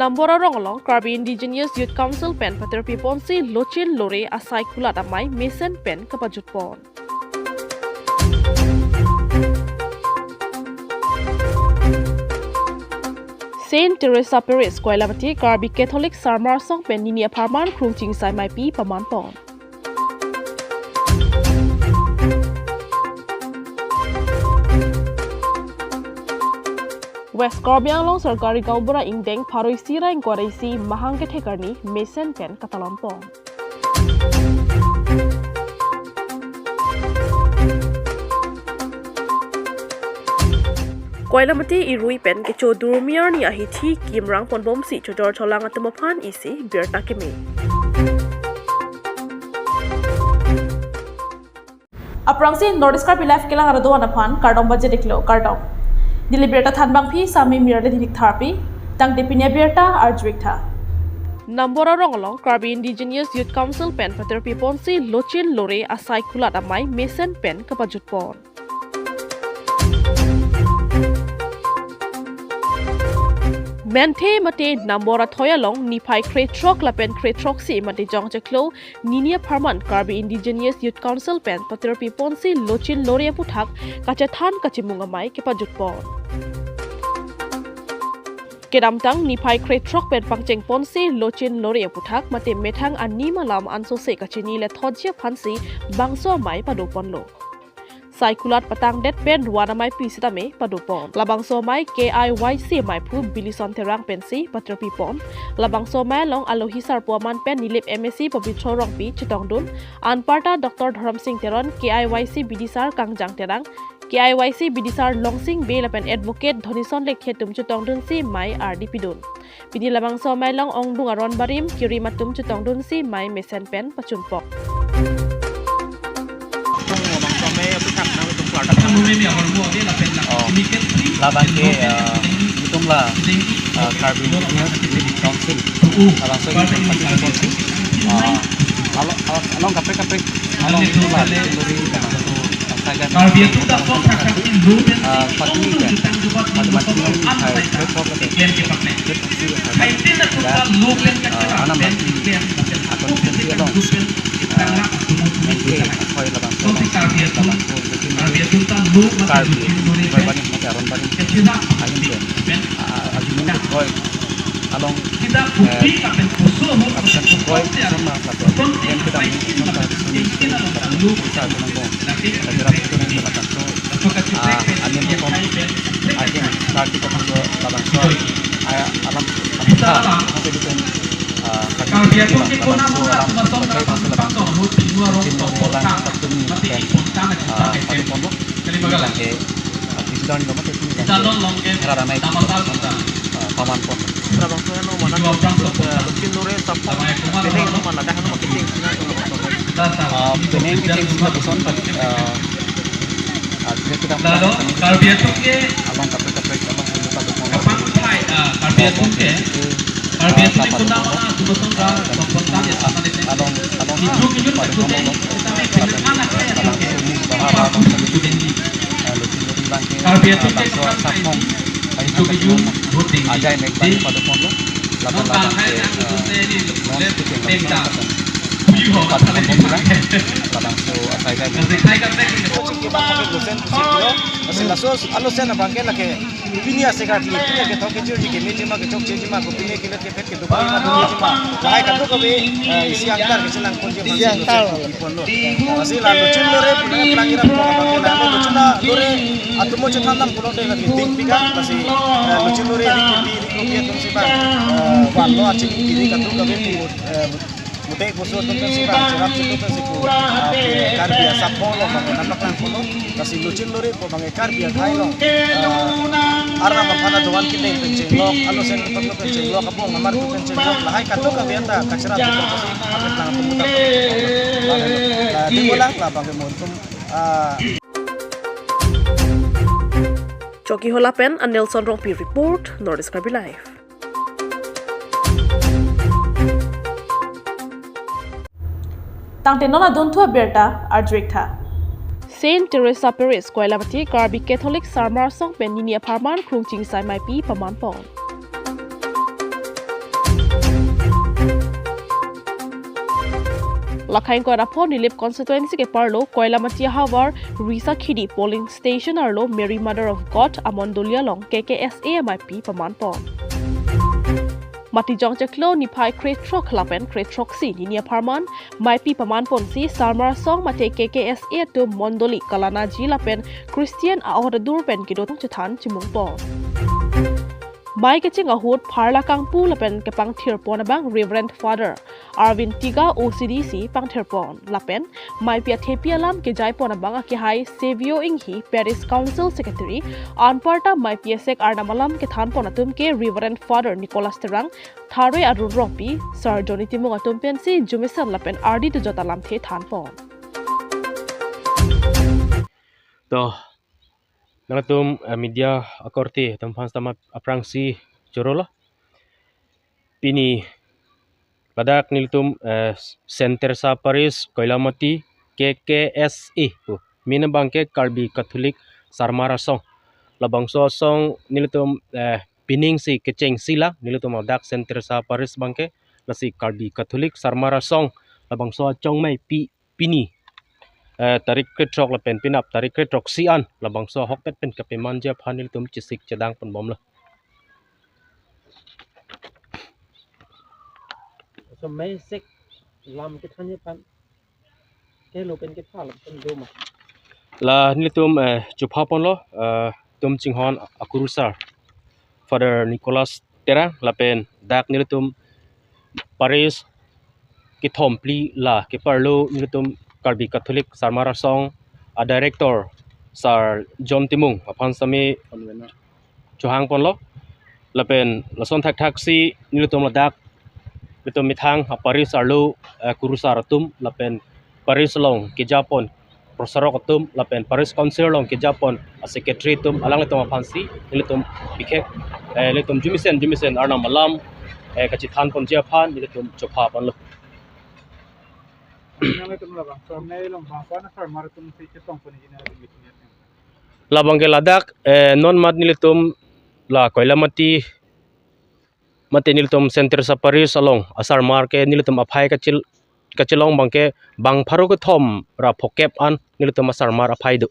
Nambora ronglong Karbi Indigenous Youth Council pen pater piponsi lochin lore asai kulat amai mesen pen kapajut pon. Saint Teresa Paris Kualamati Karbi Catholic Sarmar Song pen nini aparman krungching sai mai pi paman pon. West Karbiang long sarkari gaubura ingdeng paroi sira ingkoraisi mahang ke thekarni mesen pen katalon pong. Kualamati irui pen ke chodurumiar ni ahithi kimrang ponbom si chodor cholang atumaphan isi Abirta keme. Aprangsi Nordic Karbi life kelang arado anaphan kardom baje diklo kardom. Dili Abirta thanbang phi sami mirale dinik tharpi tang de Pini Abirta arjwik tha. Nambora ronglong Karbi Indigenous Youth Council pen pater piponsi lochin lore asai kulat amai mesen pen kapajut pon. Mente mate Nambora thoyalong nipai kretrok lapen kretrok si mate jong cheklo ninia parman Karbi Indigenous Youth Council pen pater piponsi lochin lore puthak kachathan kachimungamai kapajut pon. Kedamtang nipai kretrok pen pangcheng ponsi lochin lore puthak mate methang ani malam anso se kachini le thojia phansi bangso mai padopon lo. Saikulat patang det pen ruana mai pisita me padopon. Labangso mai KIYC mai pu bilison terang pensi patrapi pon. Labangso mai long alohisar puaman pen nilip MSc pabitro rong pi chitong dun. Anparta Dr. Dharam Singh Teron KIYC bidisar kangjang terang. KIYC bidisar longsing be lapen advocate dhonison lekhe tum chitong dun si mai RDP dun. Pini labangso mai long ongdung aron barim kiri matum chitong dun si mai mesen pen pachumpok. Laban ke itulah Karbi Indigenous Youth Council. Laban so itu council. Along kapre along itulah lori Karbi itu dah kontrak itu patni kan. Macam-macam hai platform anak mati atau dia dong. Karbi berbanding mati aron banding ayam tu argumen koi along absen koi sama satu yang kita minta di kita menanggung negara itu yang berlaku so ayam tu pun ayam Karbi pun so labang so alam kita masih di Karbi itu kita so alam paman pon. Rabang so no mana mungkin nore sapong pening no mana dah no kiting pening kiting semua bison kita Karbi itu ke abang kapre abang buka kapang kai Karbi itu ke Karbi itu kuna mana bison ka kompontan ya sama dite abang itu pada ngomong Karbi itu ke sapong itu voting aja naik balik pada pondok laban-laban laban so asai masih lasos alusen abangke lake Pini asekat ni Pini ke toke jur jike meje ma ke chok cheje ma ko Pini ke lake pet ke dubai ma dunia ma lahai kadu ko be isi angkar ke senang ponje masih pondo masih lalu chulore pelangiran ko abangke lalu chuna lore atumo chetanam pulau de lagi ting pika masih chulore riki tum siban wallo achi kiri kadu ko be mutai kusu tum siban cerap situ siku Karbi sapong lo bangun nampak lang puno kasi lucin lori po bangai Karbi hai lo arna mapana doan kita penceng lo alo sen kepat lo penceng lo kapong ngamar tu penceng lo lahai katu ka bianta kacera tu kasi apet lang pemutar di ulang lah bangai montum Choki Holapen and Nelson Rongpi report Nordic Karbi Live. Tangte nona dontu Abirta arjwik tha. Saint Teresa Paris Kualamati Karbi Catholic Sarmar Song pen nini aparman krungching sai mai pi paman pong. Lakhain ko rapo nilip constituency ke parlo Koilamati Hawar Risa Khidi polling station arlo Mary Mother of God Amondolia long KKSA MIP pamanpo. Mati jong chaklo ni pai kretrok lapen kretrok si ni nia parman MIP pamanpon si Sarmar song mate KKSA to Mondoli Kalana ji lapen Christian aoradur pen kidotong chethan chimungpo. Mai kaching ahut parla kangpu lapen kepang thirpon abang Reverend Father Arvin Tiga OCDC pang thirpon lapen mai pia thepi alam ke jai pon abang ke hai Savio Inghi Paris Council Secretary anparta mai pia sek arnamalam ke than pon atum ke Reverend Father Nicholas Terang thare arun ropi Sir Johnny Timung atum pensi jumisan lapen RD tu jotalam the than pon to nalatum media akorti tempat sama aprangsi jorola Pini ladak nilitum center sa Paris Koilamati KKSA minabangke Karbi Catholic Sarmara song labang song nilitum pining si keceng sila nilitum ladak center sa Paris bangke lasi Karbi Catholic Sarmara song labang so chongmai Pini tarik kretrok la pen pinap tarik kretrok sian labang so hokpet pen kape manja phanil tum chisik chedang pen bom la so mai sek lam ke thanye pan ke lo pen ke phala pen do ma la ni tum chupha pon lo tum chinghon akurusar Father Nicholas Terang la pen dak ni tum Paris ki thompli la ke parlo ni tum Karbi Catholic Sarmara song a director Sir John Timung aphan sami chuhang pon lo lapen lason thak si nilutum ladak betum mithang a Paris arlo kurusar tum lapen Paris long ke Japon prosarok tum lapen Paris council long ke Japon a secretary tum alang letum aphan si nilutum bikhek letum jumisen arna malam kachi than pon je phan nilutum chopha pon lo labang ke ladak non mat nilitum la Koilamati mate nilitum center sa Paris along asar mar ke nilitum aphai kachilong bangke bang pharu ko thom ra phokep an nilitum asar mar aphai do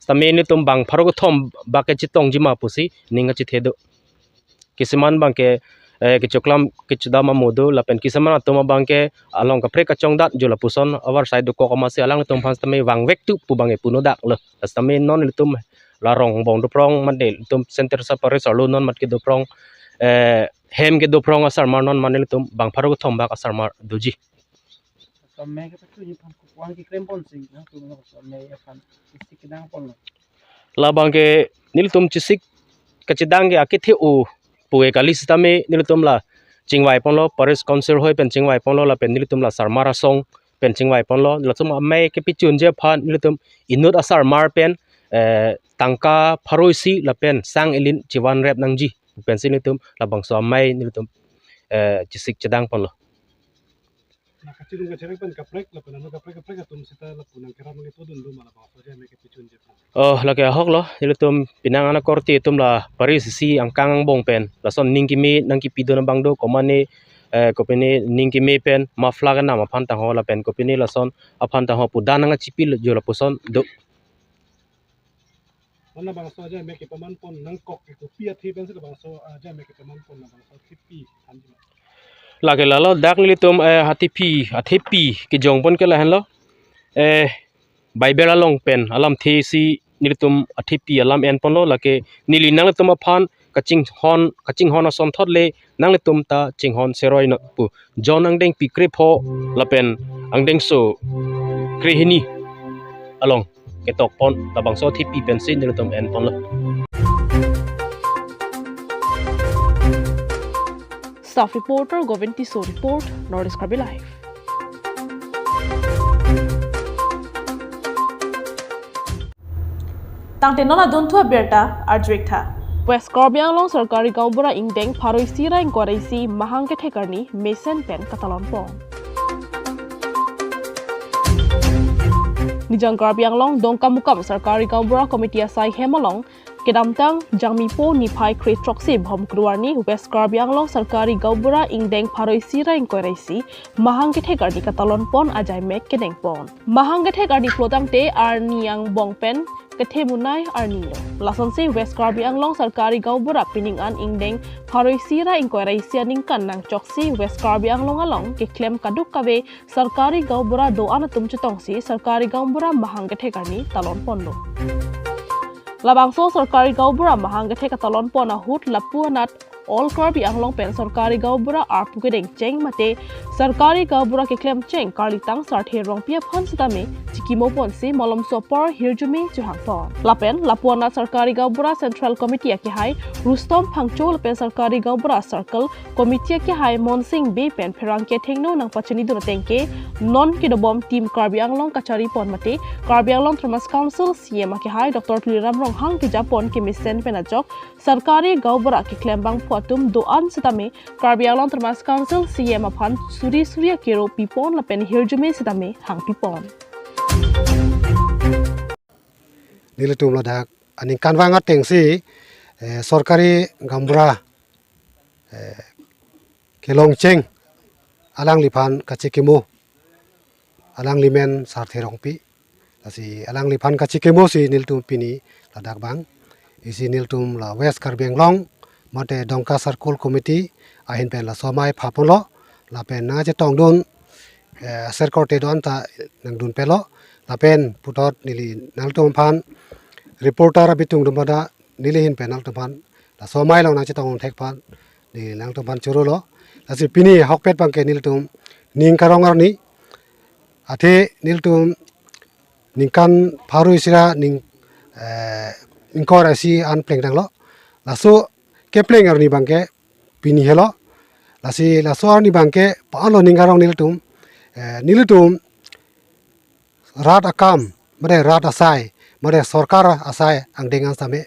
stame nilitum bang pharu ko thom ba ke chitong jima pusi ninga chi thedo kisiman bangke kechoklam kechudama modu lapen kisaman atoma bangke along ka preka chongdat jola puson awar side ko kamase alang tum phans tame wangwek tu pu bange punodak le astame non litum larong bong do prong mandel tum center sa Paris alo non mat ke do prong hem ke do prong asar mar non manel tum bang pharu thom bak asar mar duji me ke tu ni phan ko wang ki krempon sing na tu no so me phan isik dang pon la bangke nil tum chisik kachidang ge akithe u puwe kalis tame nilitum la chingwai pon lo Paris council hoi pen chingwai pon lo la pen nilitum la Sarmara song pen chingwai pon lo latum amai ke pichun je phan nilitum inut asar mar pen tangka pharoisi la pen sang elin chiwan rep nangji pen sinitum la bangso amai nilitum chisik chedang pon lo laki ahok lo nilitum pinang ana korti tum la Paris si angkang bong pen la son ningki mi nangki pido na bangdo komane kopini ningki mi pen mafla ga nama phan tang ho la pen kopini la son aphan tang ho pudan nga chipil jo la puson do wala bang so ja me ke paman pon nang kok ke pia thi ben se bang so ja me ke paman pon na bang so thipi thanji laki lalo dak nilitum athepi ki jong pon ke la hen lo Bible along pen alam thi si nilitum athipi alam en pon lo lake nili nang tum aphan kaching hon asom thot le nang tum ta ching hon seroi no pu jon ang deng pi krep ho lapen ang deng so krehini along ketok pon labang so thipi pen sin nilitum en pon lo Staff reporter Govinti So report Nordisk Karbi Live. Tangte nona dontua Abirta Abirta West Karbi Anglong Sarkari Gaubura Ingdeng Paroi Sira Inkoraisi Mahang ke Thekarni Mason Pen Katalon Pong Nijang Karbi Anglong Dong Kamukam Sarkari Gaubura Committee Asai Hemalong Kedamtang jangmipo nipai kre troksi bom keluarni West Karbi Anglong Sarkari Gaubura ingdeng paroi sira ingkoraisi mahang kethegar di katalon pon ajai mek kedeng pon. Mahang kethegar di plotang te arni yang bongpen kethe munai arnino. Lason si West Karbi Anglong Sarkari Gaubura piningan ingdeng paroi sira ingkoraisi ningkan nang choksi West Karbi Anglong along ke klem kaduk kawe Sarkari Gaubura do anatum chutongsi Sarkari Gaubura mahang kethegar ni talon pondo. Labangso Sarkari Gaubura mahang gethe katalon pon ahut lapuanat all Karbi Anglong pen Sarkari Gaubura arpu gedeng cheng mate Sarkari Gaubura ke klem cheng karlitang sarthe rong pia phan sitame chikimo pon si molom sopor hirjumi chuhang pon lapen lapuanat Sarkari Gaubura Central Committee ke hai Rustom phangchol pen Sarkari Gaubura Circle Committee ke hai Monsing be pen pherang ke thengno nang pachani dur tengke non ke dobom team Karbi Anglong kachari pon mate Karbi Anglong Thomas Council CM ke hai Dr. Tuliram rong hang ke japon ke misen penajok Sarkari Gaubura ke klem bang tum doan sitame Karbi Anglong Thomas Council CM aphan suri surya kero pipon lapen hirjume sitame hang pipon Nilutum ladak aning kanwangat tengsi Sarkari Gaubura kelong cheng alang lipan kachikimo alang limen sartherong pi asi alang lipan kachikimo si niltum pini ladak bang isi niltum la West Karbi Anglong mate dongka circle committee ahin pen la somai phapolo la pen na je tong dun serkote don ta nang dun pelo la pen putot nili naltom phan reporter abitung dumada nili hin pen naltom phan la somai long na je tong thek phan ni naltom phan churulo la si pini hokpet bangke niltum ning karongar ni athe niltum ningkan pharu isira ning ingkor asi an pleng dang lo la so kepleng arni bangke pini helo lasi la so arni bangke paalo ningarong nilutum rat akam mare rat asai mare sarkar asai ang dengan same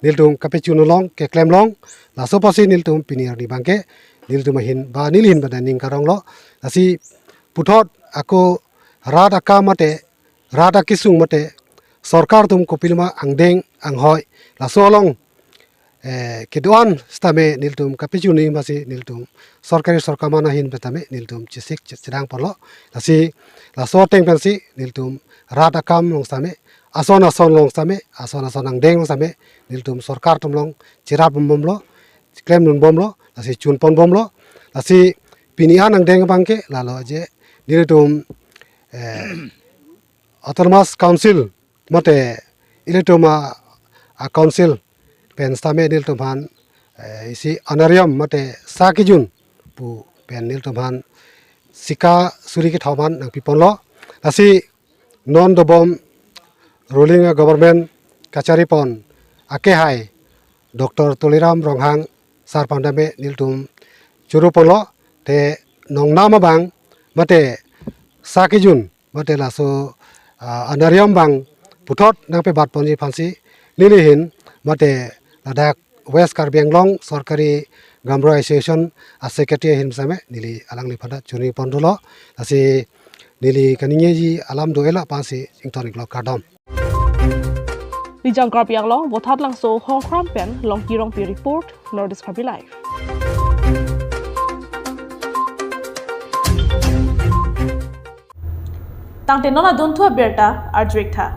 niltum kapechunolong ke klemlong la so pasi niltum pini arni bangke niltum hin ba nilhin bada ningarong lo lasi puthot ako rat akam mate rat akisung mate sarkar tum kopilma angdeng anghoi la so long keduan stame niltum kapijuni masih niltum sarkari sarkamana hin betame niltum cisik cidang polo lasi la sorteng pensi niltum rata kam long stame ason long stame ason ang deng long stame niltum sarkar tum long cirap bom lo klem nun bom lo lasi chun pon bom lo lasi pinian ang deng bangke lalo je niltum autonomous council mate ilituma a council pen stame nil tuman isi honorarium mate sakijun pu pen nil tuman sika suri ke thoman nang pipon lo asi non dobom ruling government kachari pon ake hai Dr. Tuliram ronghang sar pandame nil tum churu polo te nong nama bang mate sakijun mate laso honorarium bang puthot nang pe bat ponji phansi lilihin mate ladak West Karbi Anglong Sarkari Gaubura Association as secretary himsame nili alang lipada chuni pondulo asi nili kaningeji alam doela pasi ingtonik lo kadom Lijang Karbi Anglong botat langso Hong Kong pen long kirong pi report Nordic Karbi Live Tangte nona dontu Abirta arjwek tha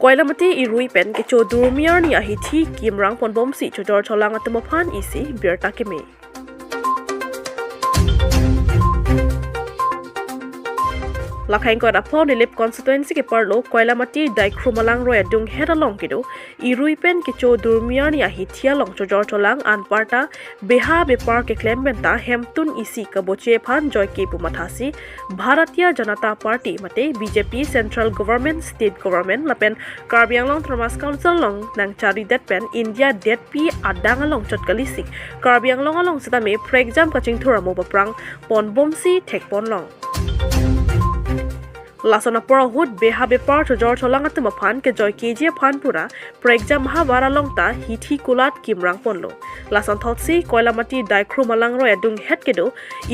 Koilamati irui pen ke cho durmiar ni ahithi kimrang ponbom si chojor cholang atamaphan isi Abirta keme. Lakhain ko rapon nilip constituency ke parlo Koilamati daikrumalang roya dung hedalong kido irui pen ke cho durmiar ni ahithia long chojor cholang anparta beha bepar ke klembenta hemtun isi kaboche phan joy ke pumathasi Bharatiya Janata Party mate BJP Central Government State Government lapen Karbi Anglong Thomas Council long nang chari det pen India det pi adang along chotkalisik Karbi Anglong along sitame preexam kaching thura mo baprang pon bomsi thek pon long Lasana pora hut beha bepar chojor cholang atamaphan ke joy keje phan pura preexam mahabara longta hithi kulat kimrang ponlo lasan thotsi Koilamati daikru malang ro edung het kedo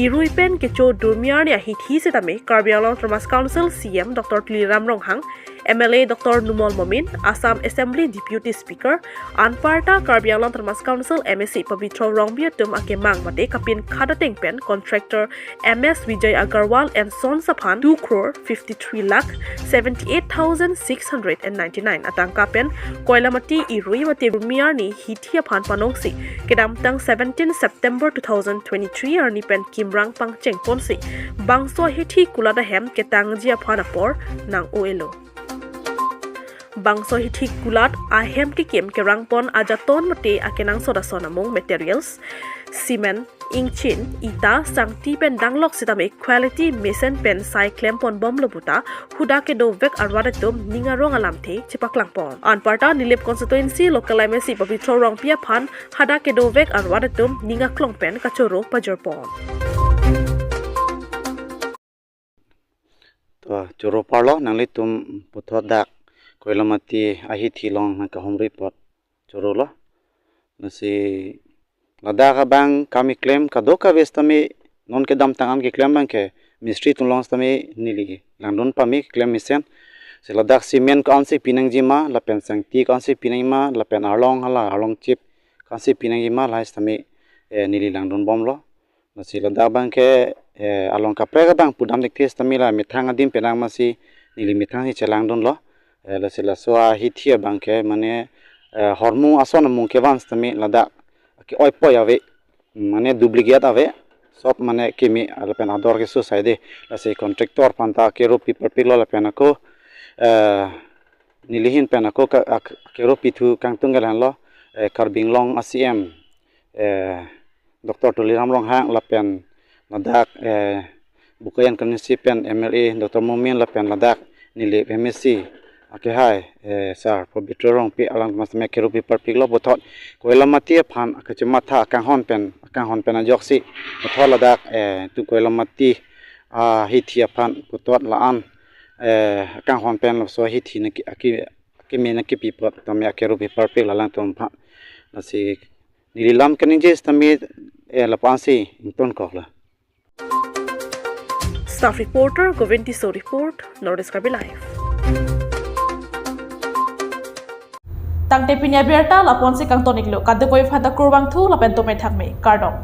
irui pen ke cho durmiar ya hithi setame Karbi Anglong Thomas Council CM Dr. Tuliram ronghang MLA Dr. Numol Momin, Assam Assembly Deputy Speaker, Anparta Karbi Termas Council MSC Pavitro Rongbiatum Akemang Mate Kapin Kadating Pen Contractor MS Vijay Agarwal and Son Sapan 2 crore 53 lakh 78,699 Atangka Pen Koilamati Irui Mate Rumiarni Hitia Pan Panongsi Kedam Tang 17 September 2023 Arni Pen Kimrang Pangcheng Ponsi Bangso Hiti Kulada Hem Ketang Jia Panapor Nang Oelo Bangso Hiti Kulat Ahem Kikim Kerangpon Ajaton Mate Akenang Soda Sonamong Materials Cement Ingchin Ita Sangti Pen Danglok Sitame Quality Mason Pen Sai Klempon Bom Lobuta Huda Kedo Vek Arwadatum Ningarong Alamte Chipaklangpon Anparta Nilip Constituency Local MSC Pavitro Rong Pia Pan Hada Kedo Vek Arwadatum Ninga Klongpen Kachoro Pajorpon Choro parlo nang litum puthot dak koilamati ahi thilong nang ka home report choro lo nasi ladaka bang kami claim ka doka vestami non ke dam tangam ke claim bang ke mystery tulong stami nili landon pami claim misen se ladak cement ka ansi pinang jima la pen sang ti ka ansi pinang ma la pen arlong hala arlong chip ka ansi pinang jima la stami nili landon bom lo nasi ladak bang ke along ka prega bang pudam dik tes tamila mithang adim penang masi nili mithang hi chelang don lo la sila soa hi thia bang ke mane hormu ason mung ke vans tami lada ki oi po ave mane duplicate ave sop mane kimi ala pen ador ke so saide la se contractor panta ke ro people pilo la pen ko nilihin pen ko ke ro pithu kang tunggalan lo karbing long acm Dr. Tuliram long hang la pen ladak bukayan kanisipen MLA Dr. Momin lapen ladak nili MSC ake hai sar probitorong pi alang mas me keru pi perpiglo bothot koilamati phan akachmatha akang hon pen ajoksi bothot ladak tu koilamati hithia phan bothot laan akang hon pen so hithi na ki me na ki pi pot tamya keru pi perpig lalang tom pha nasi nililam kaninjes tami lapansi inton kohla Staff Reporter Govinti So Report Nordisk Karbi Live Tangte pinya Abirta lapon si kang tonik lo kadde koi phata kurbang thu lapen to me thakme kardong